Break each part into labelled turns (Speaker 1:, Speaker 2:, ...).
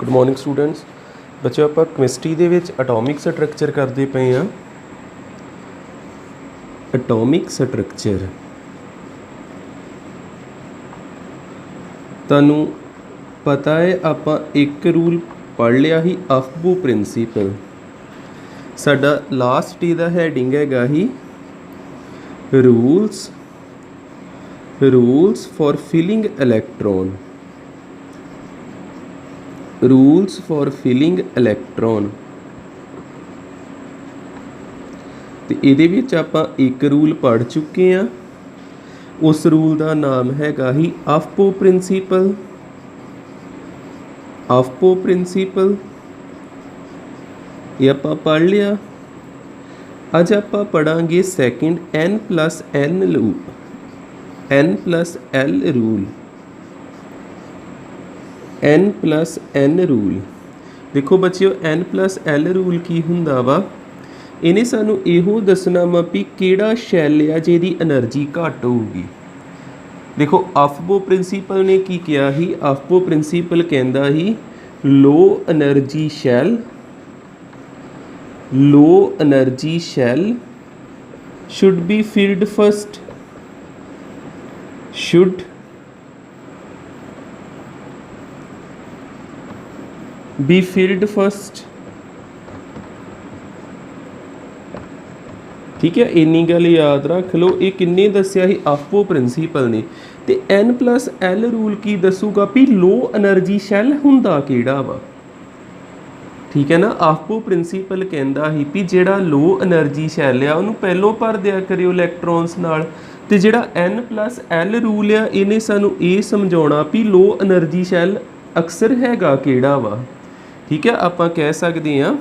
Speaker 1: Good morning students. बच्चों आप chemistry दे विच atomic structure करते पे हाँ। एटॉमिक स्ट्रक्चर तुहानू पता है, आपां एक रूल पढ़ लिया ही अफबो प्रिंसीपल। साडा लास्ट डे दा हैडिंग हैगा ही rules for filling electron. Rules for filling electron तो ये आपां एक रूल पढ़ चुके हैं। उस रूल का नाम हैगा ही अफबो प्रिंसीपल। अफबो प्रिंसीपल ये आपां पढ़ लिया। अज आपां पढ़ांगे second N+N rule. N+N rule देखो बच्चियों, N+L रूल की हुंदा वा, इन्हें सानू इहो दसना वा भी किहड़ा शैल आ जिहदी एनर्जी घट होगी। देखो अफबो प्रिंसीपल ने की किया ही, अफबो प्रिंसीपल कहंदा ही low energy shell should be filled first. Should be filled first. ठीक है, इन्नी गल याद रख लो। ये किन्ने दसिया ही अफबो प्रिंसीपल ने। तो N+L रूल की दसूगा भी लो एनर्जी शैल हुंदा किहड़ा वा। ठीक है ना, अफबो प्रिंसीपल कहंदा ही भी जिहड़ा लो एनर्जी शैल आ उहनूं पहलों भर दिया करियो इलैक्ट्रॉन्स नाल। ते जिहड़ा N+L रूल आ इहने सानूं ये समझाउणा भी लो एनर्जी शैल अक्सर हैगा किहड़ा वा। ठीक है, आपां कह सकते हैं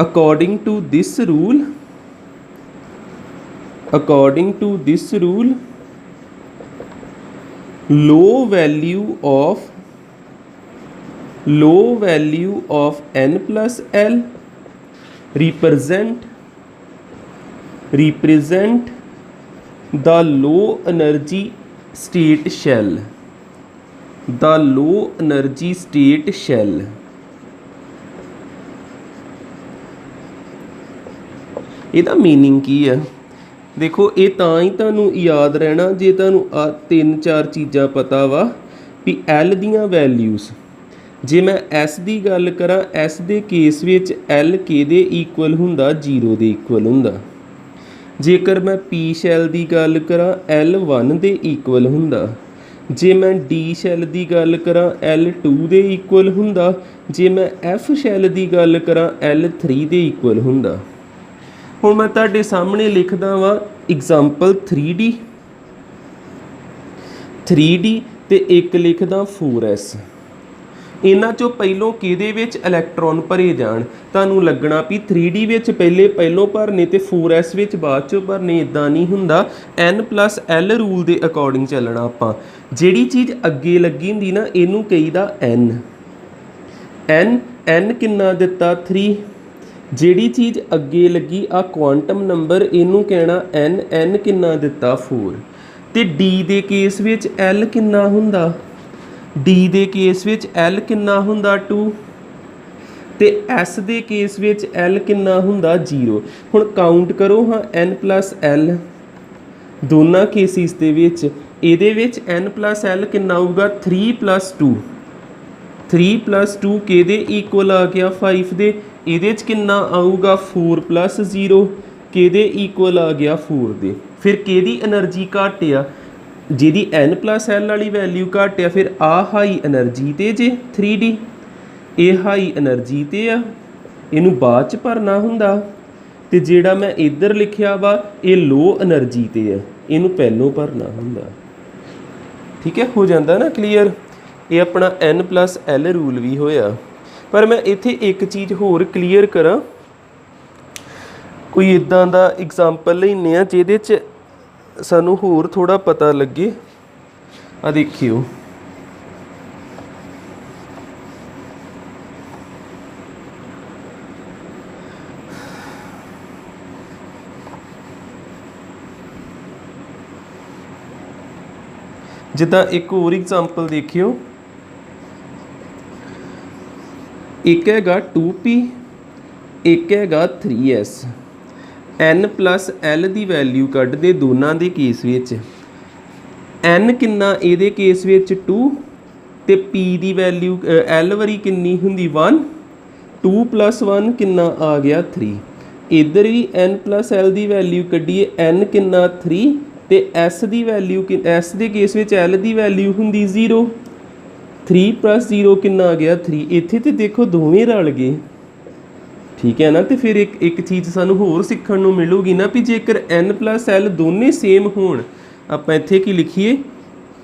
Speaker 1: according to this rule low value of N+L represent the low energy state shell। The low energy state shell. ਇਹਦਾ मीनिंग की है? देखो ये तां ही तुहानूं याद रहना जे तुहानूं आ 3-4 चीज़ां पता वा भी L दियां वैल्यूज़। जे मैं S की गल करा, S के केस विच L किहदे इक्वल हुंदा? 0 के इक्वल हुंदा। जेकर मैं P शैल की गल करा L 1 के इक्वल हुंदा। जे मैं D शैल की गल करा L 2 के इक्वल हुंदा। जे मैं F शैल की गल करा L 3 के इक्वल हुंदा। हुण मैं तुहाडे सामने लिखदा वा एग्जाम्पल 3D ते एक लिखदा 4S। इन्हां चों पहलों किहदे विच इलैक्ट्रॉन भरे जाण? तुहानूं लगना भी 3D विच पहलों भरने ते 4S विच बाद चों भरने। इदां नहीं हुंदा। N+L रूल के अकॉर्डिंग चलना आपां। जिहड़ी चीज़ अगे लगी हुंदी ना इहनूं कहीदा N किन्ना दिता? 3। जिहड़ी चीज़ अगे लगी आ क्वांटम नंबर इहनूं कहना N किन्ना दिता? 4। ते D they case which L किन्ना हुंदा? D they case which L किन्ना हुंदा? 2। ते S they case which L किन्ना हुंदा? 0। हुण काउंट करो हाँ N+L दोनों केसिस दे विच। इहदे विच N+L किन्ना आऊगा? 3+2। 3+2 किहदे इक्वल आ गया? 5 दे। इहदे च किन्ना आऊगा? 4+0 किहदे इक्वल आ गया? 4 दे। फिर किहदी एनर्जी घट आ? जिहदी N+L वाली वैल्यू घट आ, फिर आ हाई एनर्जी ते जे 3D। ये हाई एनर्जी ते आ, इनू बाद च भरना हुंदा। ते जिहड़ा मैं इधर लिखिया वा ये लो एनर्जी ते है, इनू पहलों भरना हुंदा। ठीक है, हो जाता ना क्लीयर? ये अपना N+L रूल भी होया। पर मैं इत्थे एक चीज़ होर क्लीयर करा। कोई इदां दा एग्जाम्पल लैने आ जिहदे च सानू होर थोड़ा पता लगे। आ देखियो, जिदा एक होर एग्जाम्पल देखियो। एक हैगा 2p, एक हैगा 3s। n प्लस l की वैल्यू कढ़दे दोनों के केस विच n किन्ना इहदे केस विच 2 ते p की वैल्यू l वारी किन्नी हुंदी 1, 2 + 1 किन्ना आ गया 3। इधर भी n प्लस l की वैल्यू कढ़ीए n किन्ना 3 ते s की वैल्यू s के केस विच l की वैल्यू हुंदी 0। 3 + 0 किन्ना आ गया 3। इत्थे तो देखो दोवें रल गए, ठीक है ना। तो फिर एक चीज़ सानू होर सीखण नूं मिलूगी ना भी जेकर n + l दोने सेम होण, आपां इत्थे की लिखीए,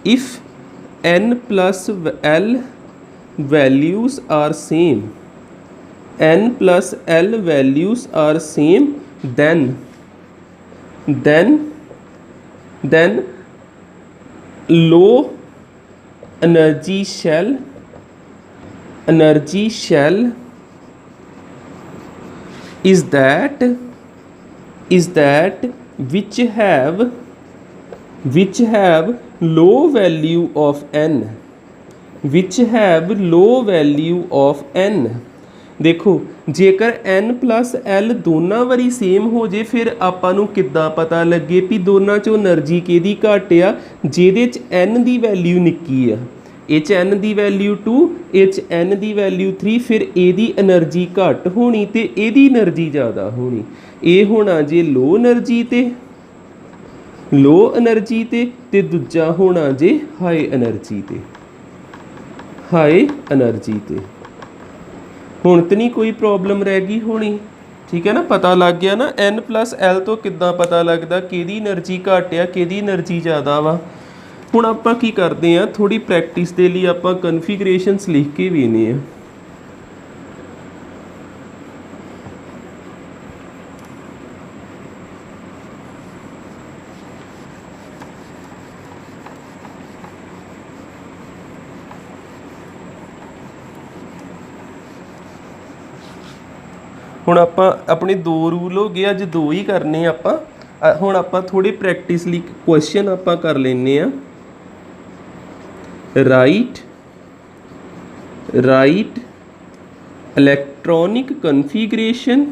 Speaker 1: if n + l values are same, n + l values are same, then low energy shell is that which have low value of n, देखो जेकर n + l दोनों वारी सेम हो जे फिर आपां नूं किद्दां पता लगे भी दोनों चों एनर्जी किहदी घट आ, जिहदे च n की वैल्यू निक्की आ, इह च n की वैल्यू 2, इह च n की वैल्यू 3, फिर इहदी एनर्जी घट होनी ते इहदी एनर्जी ज़्यादा होनी। इह होना जे लो एनर्जी ते दूजा होना जे हाई एनर्जी ते। हुण तो नहीं कोई प्रॉब्लम रह गई होनी, ठीक है ना। पता लग गया ना n + l तो किद्दां पता लगदा किहदी एनर्जी घट आ किहदी एनर्जी ज़्यादा वा। हुण आपां की करदे आ, थोड़ी प्रैक्टिस के लिए आपां कन्फिगरेशनस लिख के वेने आ। हुण आपां अपने 2 रूल हो गए, अज 2 ही करने आपां। हुण आपां थोड़े प्रैक्टिस लई क्वेश्चन आपां कर लैने आ। Write electronic configuration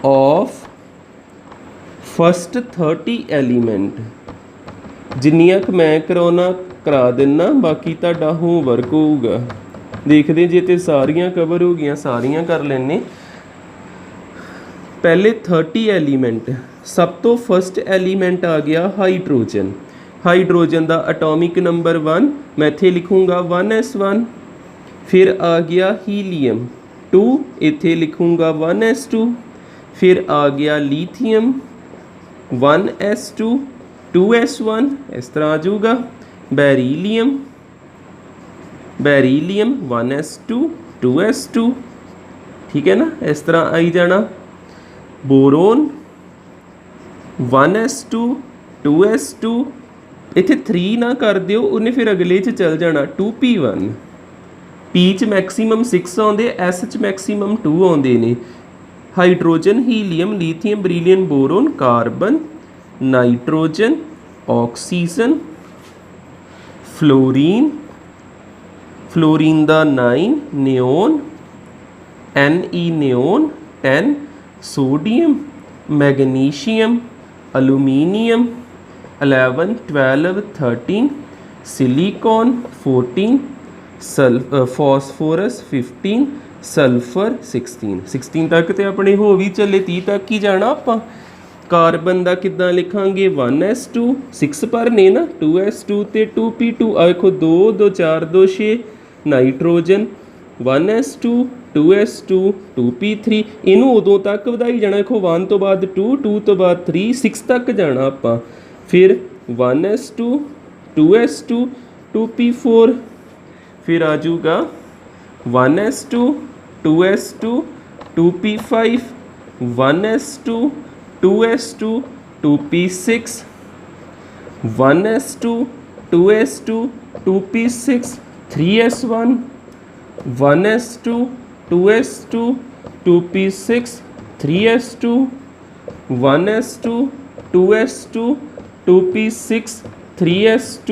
Speaker 1: of first 30 element. जिन्नियां क मैं कराउणा करा देना, बाकी तुहाडा होमवर्क होऊगा। देखदे जे ते सारियां कवर हो गईयां सारियां कर लैने। पहले 30 एलीमेंट, सब तो फर्स्ट एलीमेंट आ गया हाइड्रोजन का एटॉमिक नंबर 1, मैं इत्थे लिखूँगा 1s1। फिर आ गया हीलियम 2, इत्थे लिखूँगा 1s2। फिर आ गया लीथियम 1s2 2s1, इस तरह आ जाऊगा। बेरीलियम 1s2 2s2, ठीक है ना, इस तरह आई जाना। बोरोन 1s2 2s2, इत्थे 3 ना कर दिओ, उन्हें फिर अगले च चल जाना 2p1। p च मैक्सीमम 6 आउंदे, s च मैक्सीमम 2 आउंदे ने। Hydrogen helium lithium beryllium boron carbon nitrogen oxygen fluorine दा 9 neon Ne neon 10 sodium magnesium aluminium 11 12 13 silicon 14 phosphorus 15 sulphur 16 तक तो अपने हो भी चले, 30 तक ही जाना आपां। कार्बन का किद्दां लिखांगे 1s2, 6 पर ने ना 2s2 ते 2p2, देखो 2 2 4 2 6। नाइट्रोजन 1s2 2s2 2p3, इनू उदों तक वधाई जाना, देखो 1 तो बाद 2 2 तो बाद 3 6 तक जाना आपां। फिर 1s2 2s2 2p4, फिर आ जाऊगा 1s2 2s2 2p5 1s2 2s2 2p6 1s2 2s2 2p6 3s1 1s2 2s2 2p6 3s2 1s2 2s2 2p6 3s2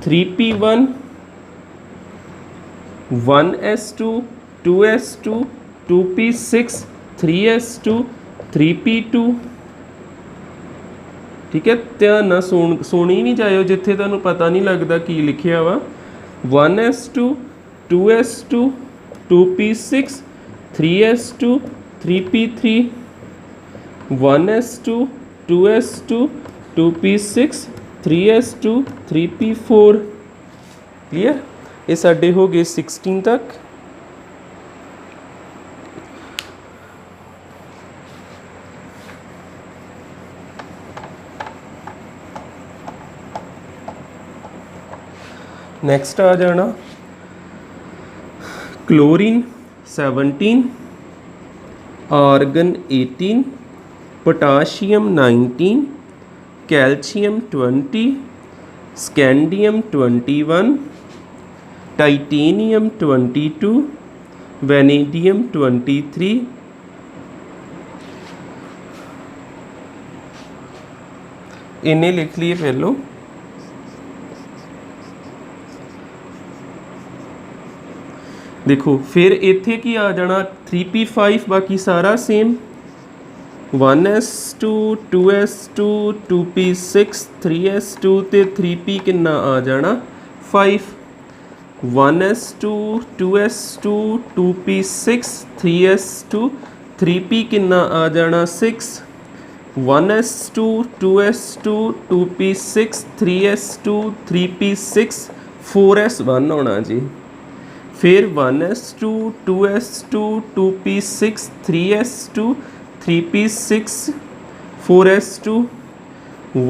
Speaker 1: 3p1 1s2 2s2 2p6 3s2 3p2। ठीक है, ध्यान ना सुनी नहीं जाओ जिथे तुहानूं पता नहीं लगता की लिखिया वा। 1s2 2s2 2p6 3s2 3p3 1s2 2s2 2p6 3s2 3p4। Clear, ये साडे हो गए 16 तक। नेक्स्ट आ जाना chlorine 17, argon 18, potassium 19, calcium 20, scandium 21, titanium 22, vanadium 23। इन्हें लिख लिए पहलो। देखो फिर इत्थे की आ जाना 3p5, बाकी सारा same. 1s2 2s2 2p6 3s2 ते 3p किन्ना आ जाना 5। 1s2 2s2 2p6 3s2 3p किन्ना आ जाना 6। 1s2 2s2 2p6 3s2 3p6 4s1 होना जी। फिर 1s2 2s2 2p6 3s2 3p6 4s2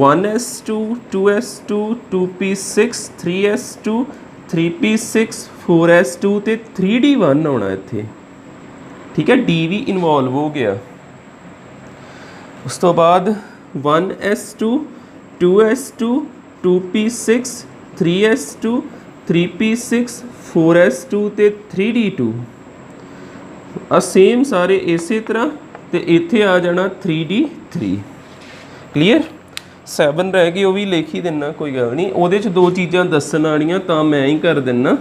Speaker 1: 1s2 2s2 2p6 3s2 3p6 4s2 ते 3d1 होना इत्थे। ठीक है, डी भी इन्वॉल्व हो गया। उस तो बाद 1s2 2s2 2p6 3s2 3p6 4s2 ते 3d2 आ सेम सारे इसे तरह ते इत्थे आ जाना 3d3। क्लीयर, 7 रह गए, वो भी लिख ही देना, कोई गल नहीं। उहदे च 2 चीज़ां दस्सण वालियां तां मैं ही कर दिना,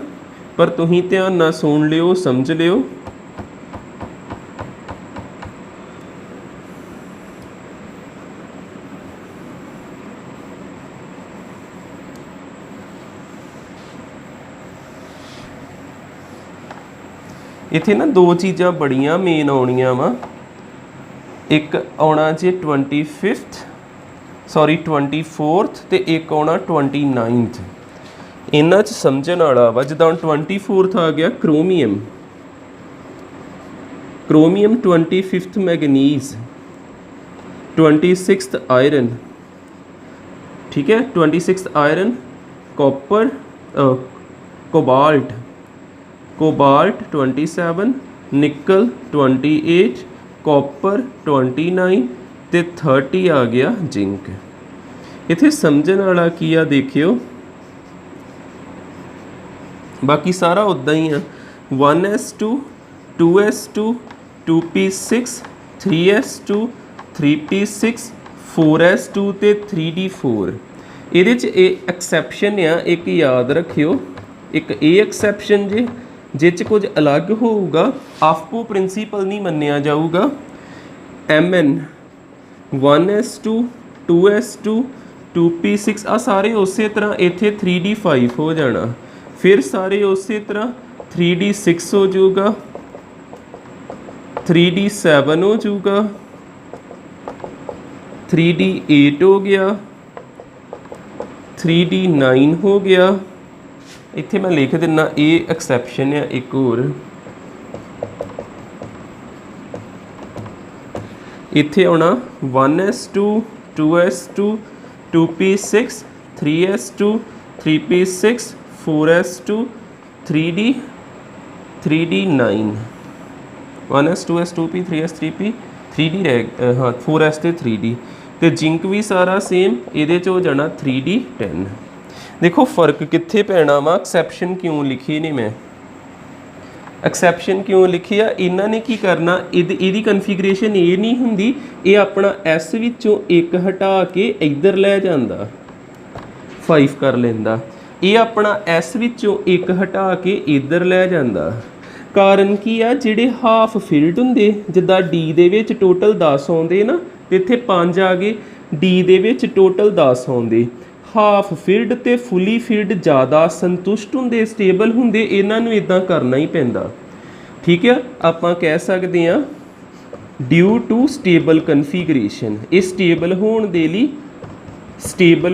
Speaker 1: पर तुसीं ध्यान नाल सुन लिओ, समझ लिओ। इत्थे ना 2 चीज़ां बड़ियां मेन आउणियां वा। एक आउणा जी 24th ते एक आउणा 29th। इन्हां च समझण वाला वा। जिद्दां 24th आ गया chromium, 25th manganese, 26th iron. ठीक है, 26th आयरन, कॉपर कोबाल्ट 27, निकल 28, कॉपर 29 ते 30 आ गया जिंक। इत्थे समझण वाला की आ देखियो, बाकी सारा उदा ही आ। 1s2 2s2 2p6 3s2 3p6 4s2 ते 3d4। ਇਹਦੇ ਚ ਇਹ ਐਕਸੈਪਸ਼ਨ ਆ, ਇੱਕ याद रखियो। एक ਇਹ ਐਕਸੈਪਸ਼ਨ जे जिस कुछ अलग होगा, आफपो प्रिंसीपल नहीं मन्निया जाऊगा। MN 1s2 2s2 2p6 आ सारे उस तरह इत्थे 3d5 हो जाना। फिर सारे उस तरह 3d6 हो जाऊगा, 3d7 हो जाऊगा, 3d8 हो गया, 3d9 हो गया। इत्थे मैं लिख दिना ये एक्सैप्शन है। एक होर इत्थे आना 1s2 2s2 2p6 3s2 3p6 4s2 3d9 1s 2s 2p 3s 3p 3d रह हाँ 4s ते 3d ते जिंक भी सारा सेम। ये हो जाना 3d10। देखो फर्क कित्थे पैना वा, एक्सैप्शन क्यों लिखी नहीं मैं, एक्सैप्शन क्यों लिखी आ। इन्हां ने की करना, इहदी कन्फिगरेशन ये नहीं हुंदी, ये अपना S विचों एक हटा के इधर लै जांदा। 5 ਕਰ ਲੈਂਦਾ। ਇਹ ਆਪਣਾ S ਵਿੱਚੋਂ 1 ਹਟਾ ਕੇ ਇੱਧਰ ਲੈ ਜਾਂਦਾ। ਕਾਰਨ ਕੀ ਆ, ਜਿਹੜੇ ਹਾਫ ਫਿਲਡ ਹੁੰਦੇ ਜਿੱਦਾਂ D ਦੇ ਵਿੱਚ ਟੋਟਲ 10 ਆਉਂਦੇ ਨਾ, ਤੇ ਇੱਥੇ 5 ਆ ਗਏ। D ਦੇ ਵਿੱਚ ਟੋਟਲ 10 ਆਉਂਦੇ। ਹਾਫ ਫਿਲਡ ਤੇ ਫੁੱਲੀ ਫਿਲਡ ਜ਼ਿਆਦਾ ਸੰਤੁਸ਼ਟ ਹੁੰਦੇ, ਸਟੇਬਲ ਹੁੰਦੇ, ਇਹਨਾਂ ਨੂੰ ਇਦਾਂ ਕਰਨਾ ਹੀ ਪੈਂਦਾ। ਠੀਕ ਆ, ਆਪਾਂ ਕਹਿ ਸਕਦੇ ਹਾਂ ਡਿਊ ਟੂ ਸਟੇਬਲ ਕਨਫੀਗਰੇਸ਼ਨ। ਇਹ ਸਟੇਬਲ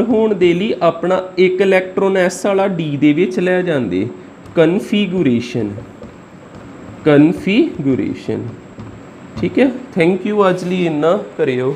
Speaker 1: ਹੋਣ ਦੇ ਲਈ ਆਪਣਾ ਇੱਕ ਇਲੈਕਟ੍ਰੋਨ S ਵਾਲਾ D ਦੇ ਵਿੱਚ ਲੈ ਜਾਂਦੇ। ਕਨਫੀਗੂਰੇਸ਼ਨ ਠੀਕ ਹੈ। ਥੈਂਕ ਯੂ, ਅੱਜ ਲਈ ਇੰਨਾ ਕਰਿਓ।